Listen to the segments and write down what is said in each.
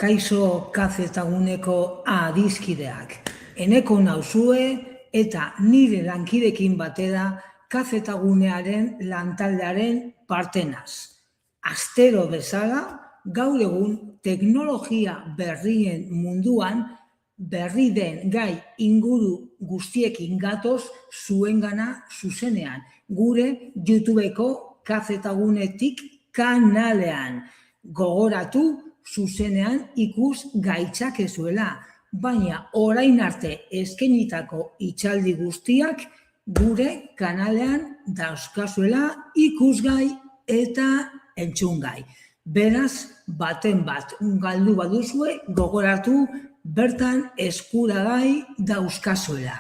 Kaixo kazetaguneko adiskideak. Eneko nauzue eta nire lankidekin batera kazetagunearen lantaldearen partenaz. Astero bezala, gaur egun teknologia berrien munduan berri den gai inguru guztiekin gatoz zuengana zuzenean, gure YouTubeko kazetagunetik kanalean. Gogoratu zuzenean ikus gaitzakezuela, baina orain arte eskainitako hitzaldi guztiak gure kanalean dauzkazuela ikusgai eta entzungai. Beraz, baten bat galdu baduzue, gogoratu bertan eskuragai dauzkazuela.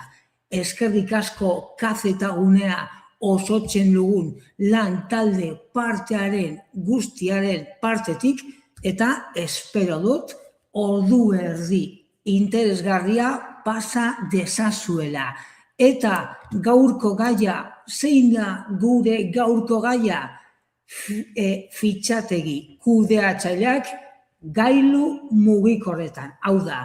Eskerrik asko kazetagunea osotzen dugun lan talde partearen guztiaren partetik, eta espero dut ordu erdi interesgarria pasa dezazuela. Eta gaurko gaia, zein da gure gaurko gaia? Fitxategi kudeatzaileak gailu mugikorretan. Hau da,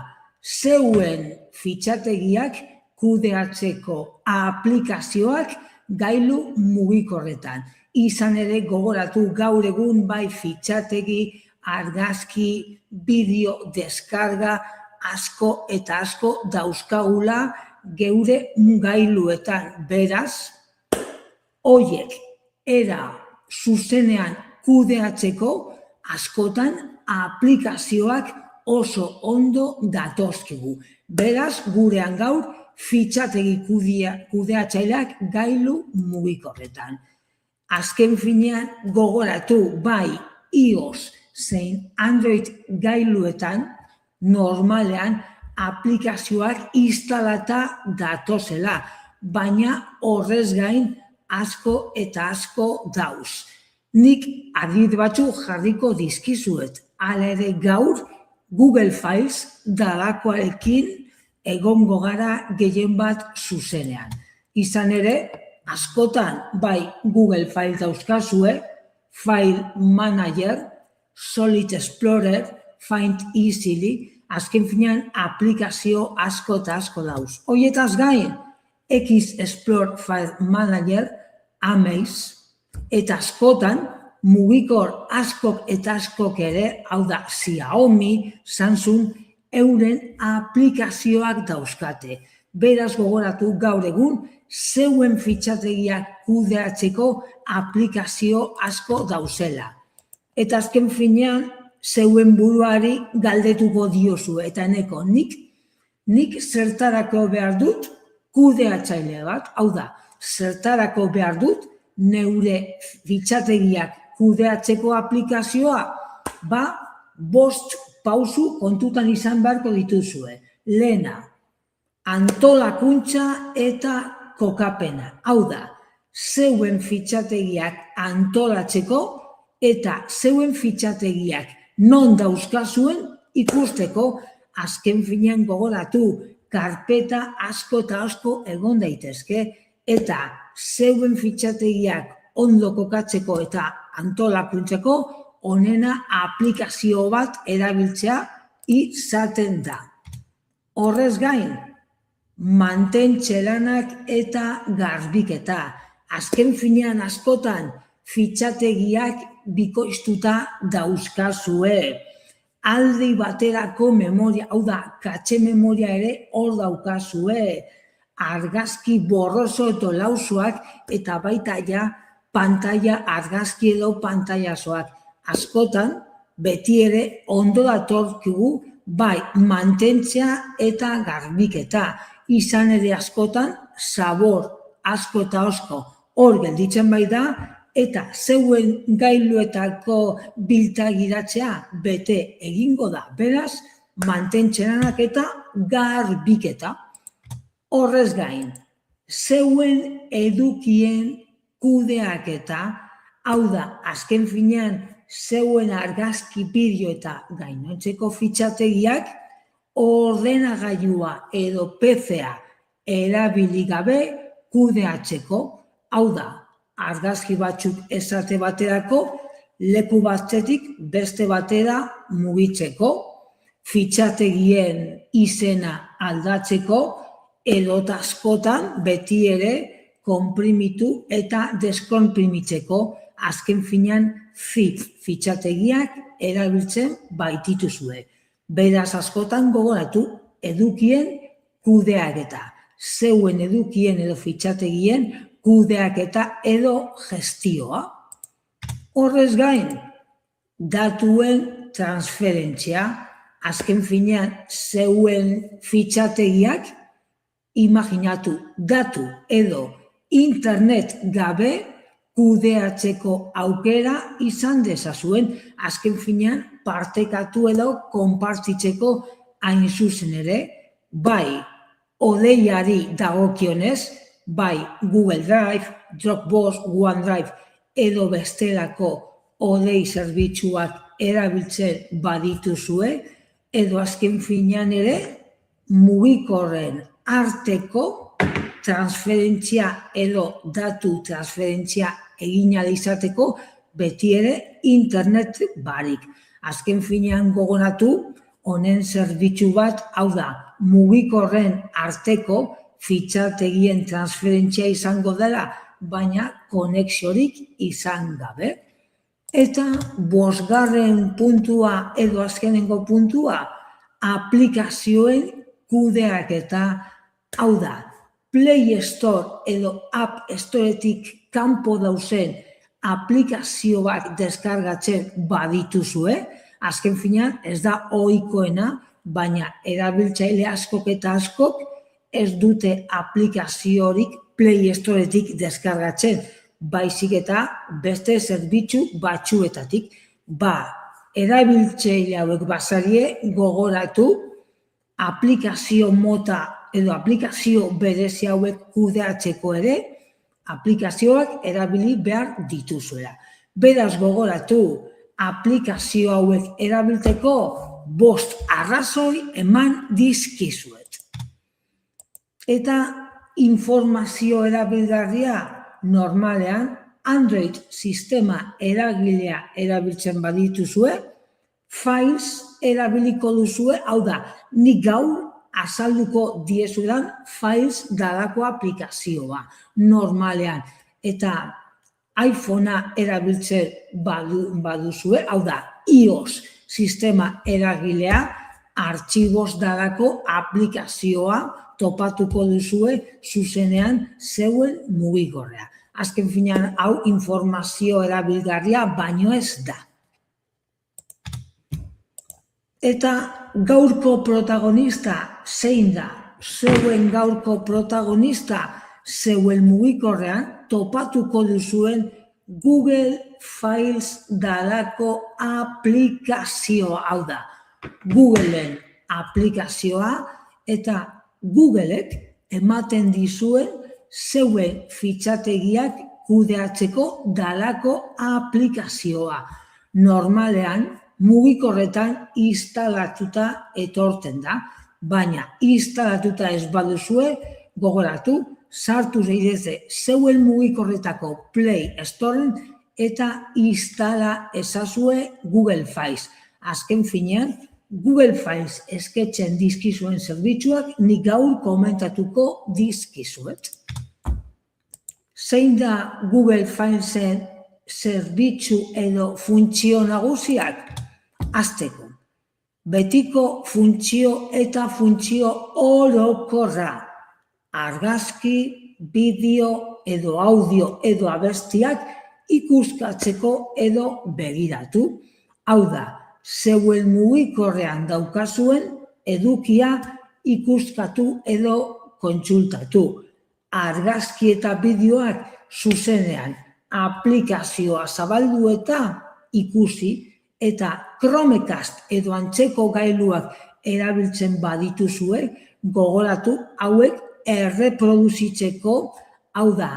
zeuen fitxategiak kudeatzeko aplikazioak gailu mugikorretan. Izan ere gogoratu gaur egun bai fitxategi, argazki, bideo, deskarga, asko eta asko dauzkagula geure gailuetan. Beraz, horiek era zuzenean kudeatzeko askotan aplikazioak oso ondo datozkigu. Beraz, gurean gaur fitxategi kudeatzaileak gailu mugikorretan. Azken finean gogoratu bai iOS zein Android gailuetan normalean aplikazioak instalata datozela, baina horrez gain asko eta asko dauz. Nik adibide batzuk jarriko dizkizuet, hala ere gaur Google Files dalakoarekin egongo gara gehien bat zuzenean. Izan ere, askotan bai Google Files dauzkazue, File Manager, Solid Explorer, Find Easily, azken finean aplikazio asko eta asko dauz. Horietaz gain, Xplore File Manager, Amaze, eta askotan mugikor askok eta askok ere, hau da Xiaomi, Samsung, euren aplikazioak dauzkate. Beraz gogoratu gaur egun, zeuen fitxategiak kudeatzeko aplikazio asko dauzela. Eta azken finean, zeuen buruari galdetuko diozu, eta eneko nik zertarako behar dut kudeatzaile bat, hau da, zertarako behar dut neure fitxategiak kudeatzeko aplikazioa, 5 pausu kontutan izan beharko dituzue. Lehena, antolakuntza eta kokapena. Hau da, zeuen fitxategiak antolatzeko eta zeuen fitxategiak non dauzkazuen ikusteko, azken finean gogoratu, karpeta asko eta asko egon daitezke, eta zeuen fitxategiak ondo kokatzeko eta antolakuntzeko, onena aplikazio bat erabiltzea izaten da. Horrez gain, mantentze lanak eta garbiketa. Azken finean askotan fitxategiak bikoiztuta dauzkazue. Aldi baterako memoria, hau da, katxe memoria ere hor daukazue. Argazki borroso eta lausoak eta baita ja pantalla argazki edo pantailazoak. Askotan, beti ere ondo datorkigu bai mantentzea eta garbiketa. Izan ere askotan, zabor asko eta asko hor gelditzen bai da, eta zeuen gailuetako biltagiratzea bete egingo da. Beraz, mantentzenanak eta garbiketa. Horrez gain, zeuen edukien kudeaketa, hau da, azken finean, zeuen argazki bideo eta gainontzeko fitxategiak ordenagailua edo PC-a erabili gabe kudeatzeko, hau da, argazki batzuk esate baterako leku batetik beste batera mugitzeko, fitxategien izena aldatzeko edota askotan beti ere konprimitu eta deskonprimitzeko azken finean zip fitxategiak erabiltzen baitituzue. Beraz askotan gogoratu edukien kudeaketa, zeuen edukien edo fitxategien kudeaketa edo gestioa. Horrez gain, datuen transferentzia, azken finean zeuen fitxategiak, imaginatu datu edo internet gabe kudeatzeko aukera izan dezazuen, azken finean partekatu edo konpartitzeko hain zuzen ere, bai odeiari dagokionez, bai Google Drive, Dropbox, OneDrive edo bestelako odei zerbitzuak erabiltzen badituzue, edo azken finean ere mugikorren arteko transferentzia edo datu transferentzia egin ahal izateko beti ere internet barik. Azken finean gogoratu honen zerbitzu bat, hau da, mugikorren arteko fitxategien transferentzia izango dela, baina konexiorik izan gabe. Eta 5. puntua edo azkenengo puntua, aplikazioen kudeaketa, hau da, Play Store edo App Storetik kanpo dauzen aplikazioak deskargatzen badituzue, azken finean ez da ohikoena, baina erabiltzaile askok eta askok ez dute aplikaziorik Play Storetik deskargatzen, baizik eta beste zerbitzu batzuetatik. Erabiltzaile hauek bazarie gogoratu aplikazio mota edo aplikazio berezi hauek kudeatzeko ere, aplikazioak erabili behar dituzuela. Beraz gogoratu, aplikazio hauek erabiltzeko 5 arrazoi eman dizkizuet. Eta informazio erabilgarria normalean Android sistema eragilea erabiltzen badituzue, Files erabiliko duzue, hau da, nik gaur azalduko diezudan Files dalako aplikazioa normalean. Eta iPhonea erabiltzen baduzue, hau da, iOS sistema eragilea, artxibos dalako aplikazioa topatuko duzue zuzenean zeuen mugikorrea. Azken finean hau informazio erabilgarria baino ez da. Eta gaurko protagonista zein da? Zeuen gaurko protagonista zeuen mugikorrean topatuko duzuen Google Files dalako aplikazioa, hau da, Googleen aplikazioa, eta Googleek ematen dizuen zeuen fitxategiak kudeatzeko dalako aplikazioa. Normalean, mugikorretan instalatuta etortzen da, baina instalatuta ez baduzue, gogoratu, sartu zaitezte zeuen mugikorretako Play Storen eta instala ezazue Google Files. Azken finean, Google Files esketzen dizkizuen zerbitzuak nik gaur komentatuko dizkizuet. Zein da Google Filesen zerbitzu edo funtzio nagusiak? Hasteko, betiko funtzio eta funtzio orokorra, argazki, bideo edo audio edo abestiak ikuskatzeko edo begiratu. Hau da, zeuen mugikorrean daukazuen edukia ikuskatu edo kontsultatu. Argazki eta bideoak zuzenean aplikazioa zabaldu eta ikusi, eta Chromecast edo antzeko gailuak erabiltzen badituzue, gogoratu hauek erreproduzitzeko, hau da,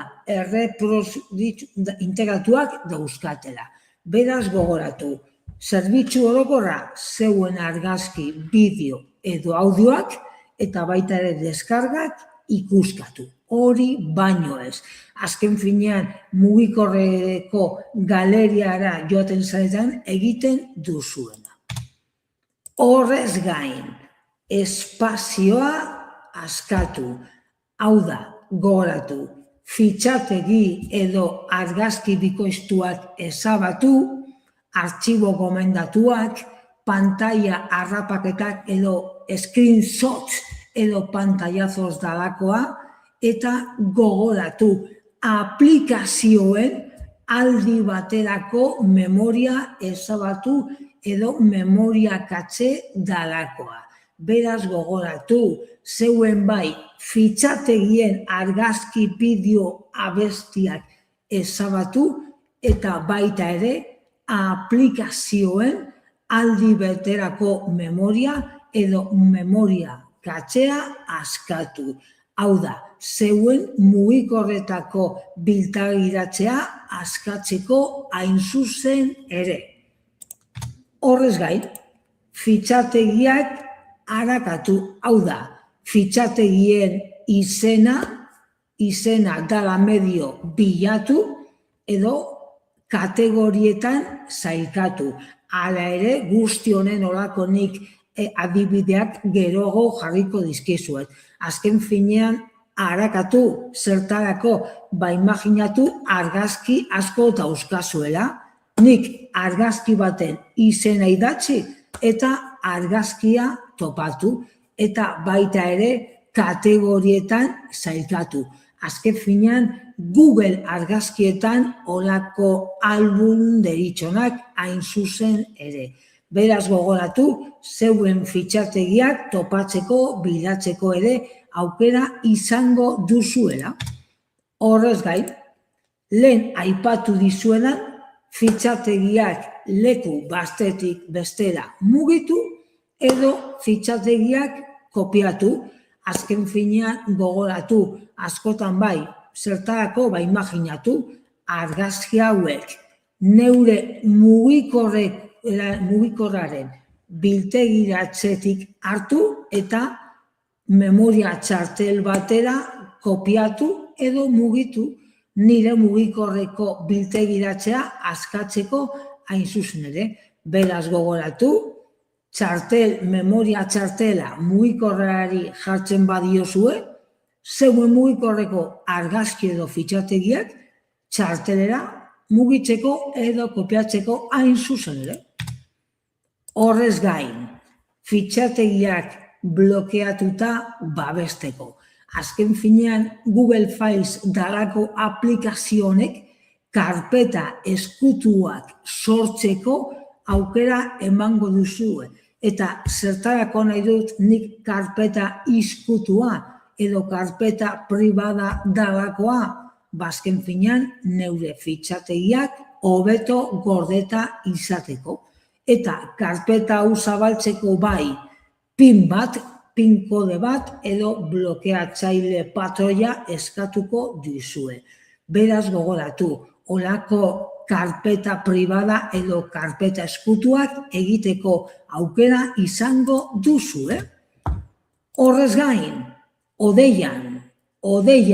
integratuak dauzkatela. Beraz gogoratu, zerbitzu orokorra zeuen argazki, bideo edo audioak, eta baita ere deskargak ikuskatu. Hori baino ez. Azken finean mugikorreko galeriara joaten zaretan egiten duzuena. Horrez gain, espazioa askatu. Hau da, gogoratu, fitxategi edo argazki bikoiztuak ezabatu, artxibo gomendatuak, pantalla harrapaketak edo screenshots edo pantallazos dalakoa, eta gogoratu, aplikazioen aldi baterako memoria ezabatu edo memoria katxe dalakoa. Beraz gogoratu, zeuen bai fitxategien argazki bideo abestiak ezabatu eta baita ere aplikazioen aldi beterako memoria edo memoria katxea askatu. Hau da, zeuen mugikorretako biltagiratzea askatzeko hain zuzen ere. Horrez gain, fitxategiak arakatu, hau da, fitxategien izena dala medio bilatu edo kategorietan sailkatu. Hala ere, guzti honen olakonik adibideak geroago jarriko dizkizuet. Azken finean, arakatu zertarako, imaginatu argazki asko dauzkazuela. Nik argazki baten izena idatzi eta argazkia topatu eta baita ere kategorietan sailkatu. Azken finean, Google argazkietan olako album deritzonak hain zuzen ere. Beraz gogoratu, zeuen fitxategiak topatzeko, bilatzeko ere aukera izango duzuela. Horrez gain, lehen aipatu dizuenan, fitxategiak leku batetik bestera mugitu edo fitxategiak kopiatu. Azken finean gogoratu, askotan bai, zertarako imaginatu, argazki hauek neure mugikorraren biltegiratzetik hartu eta memoria txartel batera kopiatu edo mugitu nire mugikorreko biltegiratzea askatzeko hain zuzen ere. Beraz gogoratu, memoria txartela mugikorrari jartzen badiozue, zeuen mugikorreko argazki edo fitxategiak txartelera mugitzeko edo kopiatzeko hain zuzen ere. Horrez gain, fitxategiak blokeatuta babesteko. Azken finean, Google Files dalako aplikazionek karpeta ezkutuak sortzeko aukera emango duzue. Eta zertarako nahi dut nik karpeta izkutua edo karpeta pribada dalakoa, azken finean neure fitxategiak hobeto gordeta izateko. Eta karpeta hau zabaltzeko bai PIN kode bat edo blokeatzaile patroia eskatuko dizue. Beraz gogoratu, olako karpeta pribada edo karpeta ezkutuak egiteko aukera izango duzue. Horrez gain, odeia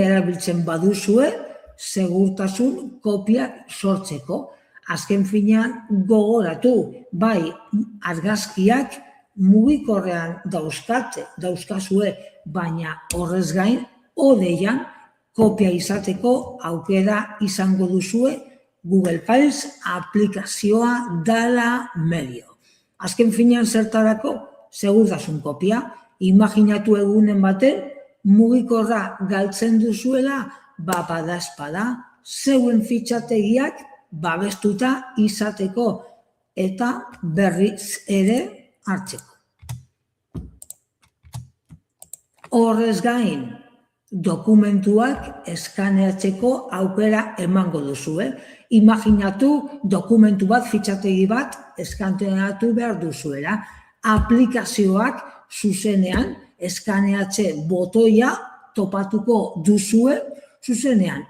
erabiltzen baduzue, segurtasun kopiak sortzeko. Azken finean gogoratu, bai argazkiak mugikorrean dauzkazue, baina horrez gain, odeian kopia izateko aukera izango duzue Google Files aplikazioa dala medio. Azken finean zertarako, segurtasun kopia, imaginatu egunen baten, mugikorra galtzen duzuela, badazpada, zeuen fitxategiak babestuta izateko eta berriz ere hartzeko. Horrez gain, dokumentuak eskaneatzeko aukera emango duzue. Imaginatu dokumentu bat, fitxategi bat, eskaneatu behar duzuela. Aplikazioak zuzenean eskaneatze botoia topatuko duzue, zuzenean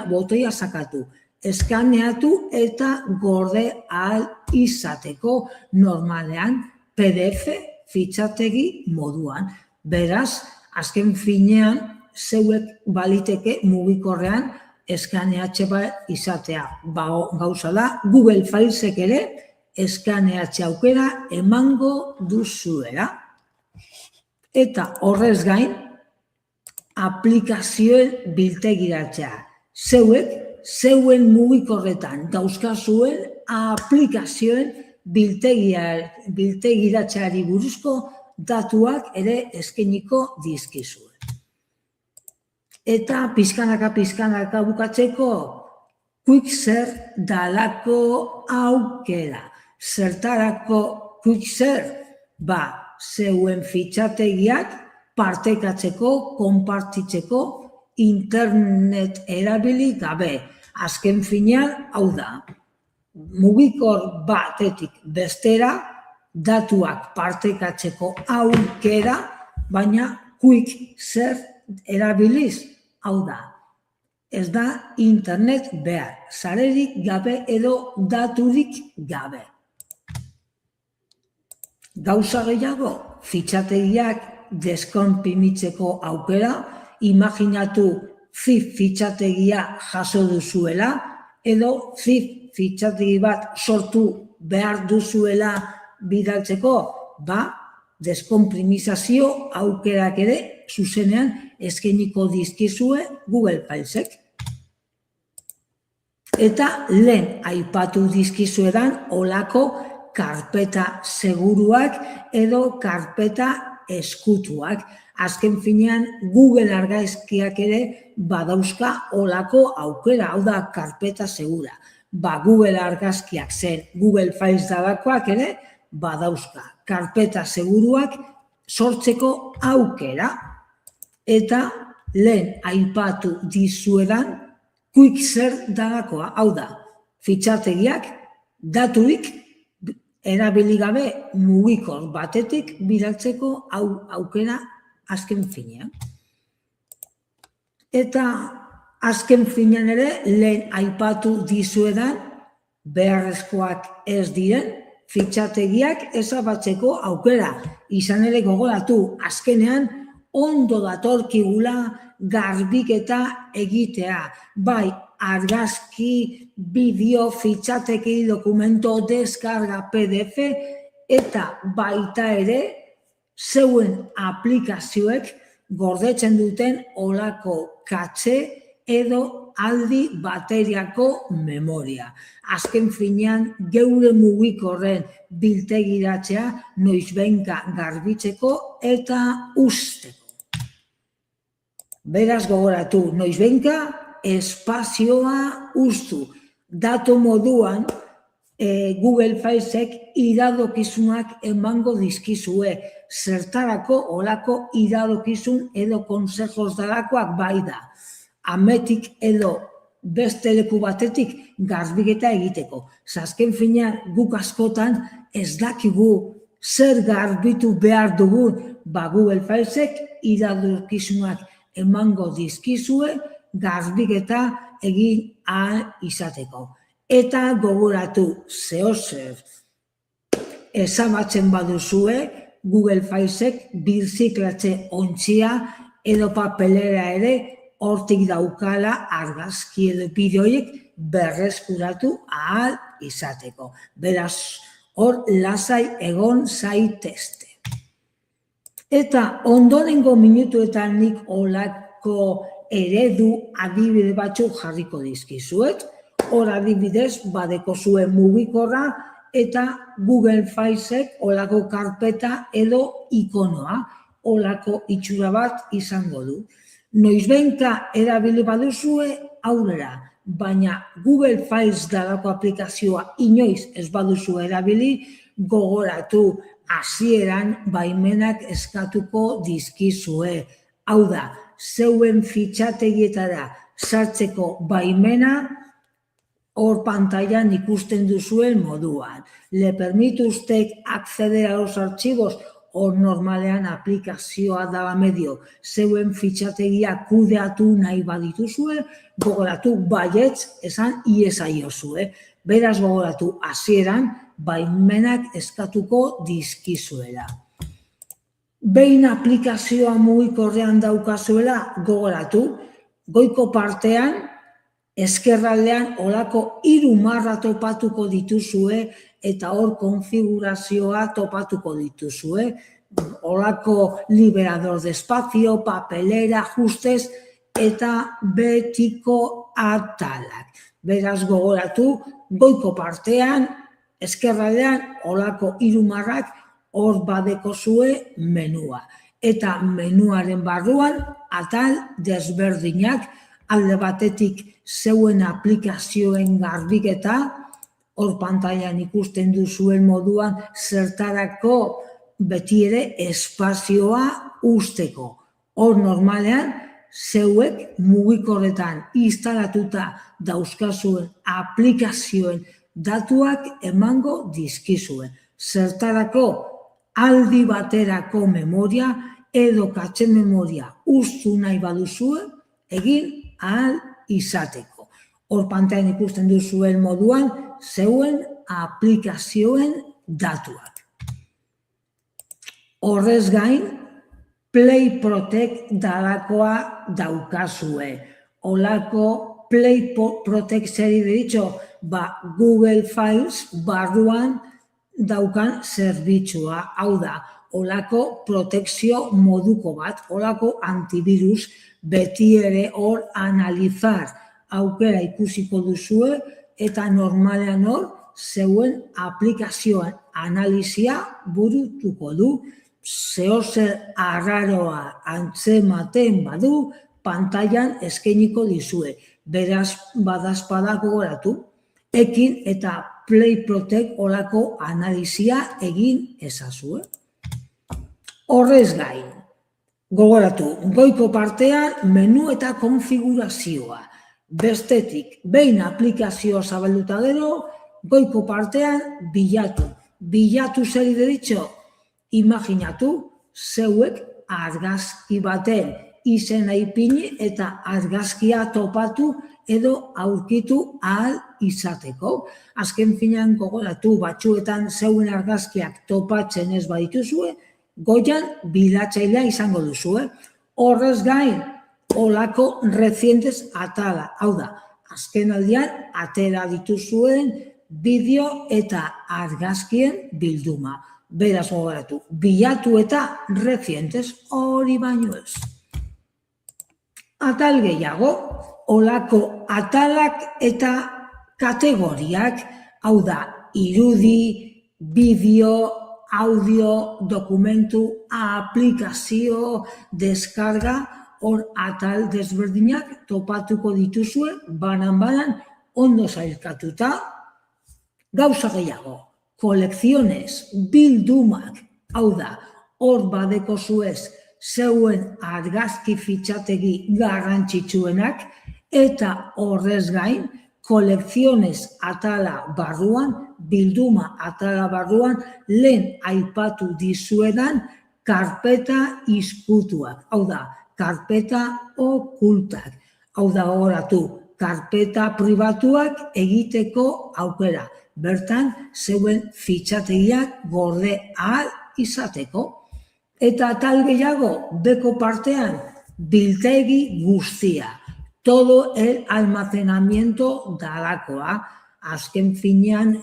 botoia sakatu. Eskaneatu eta gorde ahal izateko normalean PDF fitxategi moduan. Beraz, azken finean, zeuek baliteke mugikorrean eskaneatxe bat izatea. Gauza da, Google Filesek ere eskaneatze aukera emango duzuela. Eta horrez gain, aplikazioen biltegiratzea. Zeuen mugikorretan dauzkazuen aplikazioen biltegiratzeari buruzko datuak ere eskainiko dizkizue. Eta pizkanaka bukatzeko, QuickShare dalako aukera. Zertarako QuickShare? Zeuen fitxategiak partekatzeko, konpartitzeko, internet erabili gabe. Azken finean, hau da, mugikor batetik bestera, datuak partekatzeko aukera, baina QuickShare erabiliz, hau da. Ez da internet behar, sarerik gabe edo daturik gabe. Gauza gehiago, fitxategiak deskonprimitzeko aukera, imaginatu zip fitxategia jaso duzuela, edo zip fitxategi bat sortu behar duzuela bidaltzeko, deskonprimizazio aukerak ere zuzenean eskainiko dizkizue Google Filesek. Eta lehen aipatu dizkizuedan olako karpeta seguruak edo karpeta eskutuak. Azken finean Google argazkiak ere badauzka olako aukera, hau da karpeta segura. Google argazkiak zen Google Files dalakoak ere badauzka karpeta seguruak sortzeko aukera. Eta lehen aipatu dizuedan QuickShare dalakoa, hau da, fitxategiak daturik erabili gabe mugikor batetik bidaltzeko aukera azken finean. Eta azken finean ere, lehen aipatu dizuedan, beharrezkoak ez diren, fitxategiak ezabatzeko aukera. Izan ere gogoratu, azkenean ondo datorkigula garbiketa egitea. Bai, argazki, bideo, fitxategi, dokumento, deskarga, PDF, eta baita ere, zeuen aplikazioek gordetzen duten olako katxe edo aldi bateriako memoria. Azken finean, geure mugikorren biltegiratzea noizbehinka garbitzeko eta usteko. Beraz gogoratu, noizbehinka espazioa ustu. Datu moduan, Google Filesek iradokizunak emango dizkizue. Zertarako olako iradokizun edo konsejos dalakoak bai da. Ametik edo beste leku batetik garbiketa egiteko. Azken finean guk askotan ez dakigu zer garbitu behar dugun, Google Filesek iradokizunak emango dizkizue garbiketa egin ahal izateko. Eta gogoratu zeozer ezabatzen baduzue, Google Filesek birziklatze ontzia edo papelera ere hortik daukala argazki edo bideoiek berreskuratu ahal izateko. Beraz, hor lasai egon zaitezte. Eta ondorengo minutuetan nik olako eredu adibide batzuk jarriko dizkizuet. Hor adibidez badeko zuen mugikorra eta Google Filesek olako karpeta edo ikonoa, olako itxura bat izango du. Noizbehinka erabili baduzue aurrera, baina Google Files dalako aplikazioa inoiz ez baduzu erabili, gogoratu hasieran baimenak eskatuko dizkizue. Hau da, zeuen fitxategietara sartzeko baimena hor pantailan ikusten duzuen moduan. Le permite usted acceder a los archivos, hor normalean aplikazioa dala medio, zeuen fitxategia kudeatu nahi badituzue, gogoratu baietz esan iezaiozue. Beraz gogoratu hasieran baimenak eskatuko dizkizuela. Behin aplikazioa mugikorrean daukazuela, gogoratu, goiko partean, ezkerraldean olako 3 marra topatuko dituzue eta hor konfigurazioa topatuko dituzue. Olako liberador de espazio, papelera, ajustes eta betiko atalak. Beraz gogoratu, goiko partean, eskerraldean, olako 3 marrak hor badekozue menua. Eta menuaren barruan, atal desberdinak, alde batetik zeuen aplikazioen garbiketa, hor pantailan ikusten duzuen moduan zertarako beti ere espazioa usteko. Hor normalean, zeuek mugikorretan instalatuta dauzkazuen aplikazioen datuak emango dizkizuen. Zertarako aldi baterako memoria edo katxe memoria ustu nahi baduzue egin ahal izateko. Hor pantailan ikusten duzuen moduan zeuen aplikazioen datuak. Horrez gain, Play Protect dalakoa daukazue. Olako Play Protect zeri deritxo, Google Files barruan daukan zerbitzua. Hau da, olako protekzio moduko bat, olako antivirus, beti ere hor analizar aukera ikusiko duzue, eta normalean hor zeuen aplikazioan analizia burutuko du. Zeozer arraroa antzematen badu, pantailan eskainiko dizue. Beraz, badazpada gogoratu, ekin eta Play Protect olako analizia egin ezazue. Horrez gain, gogoratu, goiko partean menu eta konfigurazioa. Bestetik, behin aplikazioa zabalduta gero, goiko partean bilatu. Bilatu zeri deritxo, imaginatu, zeuek argazki baten izena ipini eta argazkia topatu edo aurkitu ahal izateko. Azken finean gogoratu batzuetan zeuen argazkiak topatzen ez badituzue, goian bilatzailea izango duzue. Horrez gain, olako recientes atala. Hau da, azken aldian atera dituzuen bideo eta argazkien bilduma. Beraz gogoratu, bilatu eta recientes hori baino ez. Atal gehiago, olako atalak eta kategoriak, hau da, irudi, bideo, audio, dokumentu, aplikazio, deskarga, hor atal desberdinak topatuko dituzue, banan-banan, ondo zailkatuta, gauza gehiago. Kolekzionez, bildumak, hau da, hor badeko zuez zeuen argazki fitxategi garrantzitsuenak eta horrez gain, kolekzionez atala barruan, bilduma atala barruan, lehen aipatu dizuedan karpeta izkutuak, hau da, karpeta okultak, hau da horatu, karpeta pribatuak egiteko aukera. Bertan, zeuen fitxategiak gorde ahal izateko. Eta tal gehiago, beko partean, biltegi guztia. Todo el almacenamiento dalakoa. Azken finean,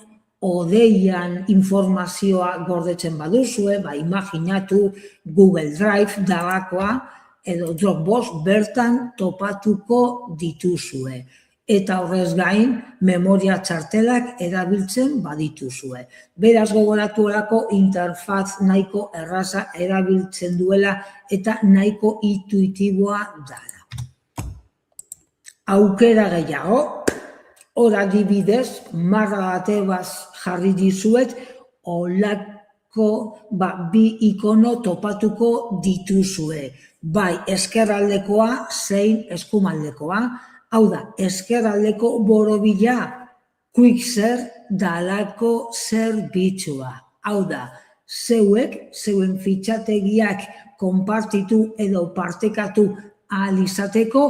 odeian informazioa gordetzen baduzue, imaginatu Google Drive dalakoa, edo Dropbox bertan topatuko dituzue. Eta horrez gain, memoria txartelak erabiltzen badituzue. Beraz gogoratu horako interfaz nahiko erraza erabiltzen duela eta nahiko intuitiboa dela. Aukera gehiago, hor adibidez, marra batebaz jarri dizuet, olako bi ikono topatuko dituzue. Bai eskerraldekoa zein eskumaldekoa. Hau da, eskerraldeko borobila Quickser dalako zerbitzua. Hau da, zeuen fitxategiak konpartitu edo partekatu ahal izateko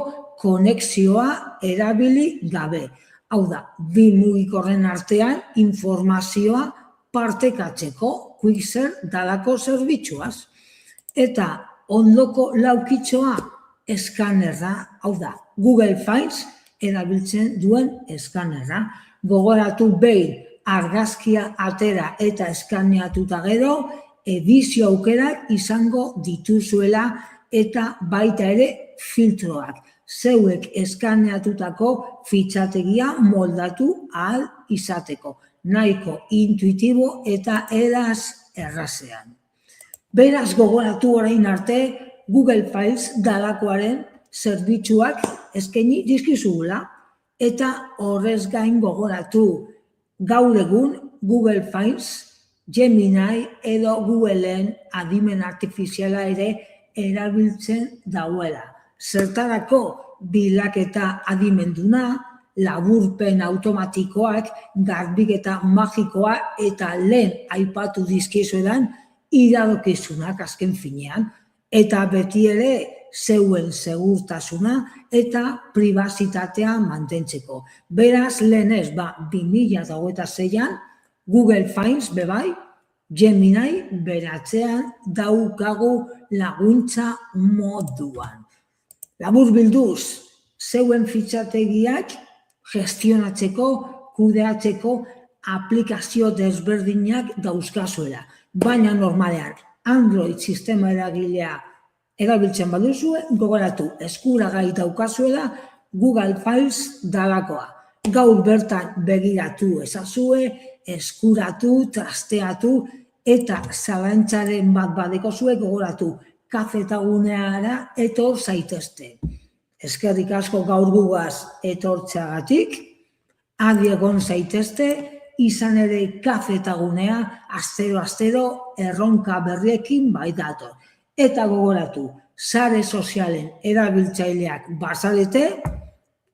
konexioa erabili gabe. Hau da, bi mugikorren artean informazioa partekatzeko Quickser dalako zerbitzuaz. Eta ondoko laukitxoa eskanerra, hau da, Google Files erabiltzen duen eskanerra. Gogoratu behin argazkia atera eta eskaneatuta gero, edizio aukerak izango dituzuela eta baita ere filtroak. Zeuek eskaneatutako fitxategia moldatu ahal izateko. Nahiko intuitibo eta eraz errazean. Beraz gogoratu orain arte Google Files dalakoaren zerbitzuak eskaini dizkizugula eta horrez gain gogoratu gaur egun Google Files, Gemini edo Googleen adimen artifiziala ere erabiltzen dauela. Zertarako bilaketa adimenduna, laburpen automatikoak, garbiketa magikoa eta lehen aipatu dizkizuedan iradokizunak azken finean, eta beti ere zeuen segurtasuna eta pribazitatea mantentzeko. Beraz, lehenez, 2026an, Google Files bebai, Gemini beratzean daukagu laguntza moduan. Labur bilduz, zeuen fitxategiak gestionatzeko, kudeatzeko aplikazio desberdinak dauzkazuela. Baina normalean, Android sistema eragilea erabiltzen baduzue, gogoratu eskuragai daukazuela Google Files dalakoa. Gaur bertan begiratu ezazue, eskuratu, trasteatu eta zalantzaren bat badekozue gogoratu kafetaguneara etor zaitezte. Eskerrik asko gaur gugaz etortzeagatik, adi egon zaitezte, izan ere kafetagunea astero erronka berriekin baitator. Eta gogoratu, sare sozialen erabiltzaileak bazarete,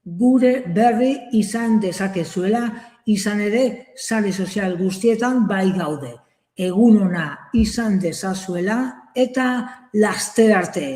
gure berri izan dezakezuela, izan ere sare sozial guztietan bai gaude. Egun ona izan dezazuela eta laster arte.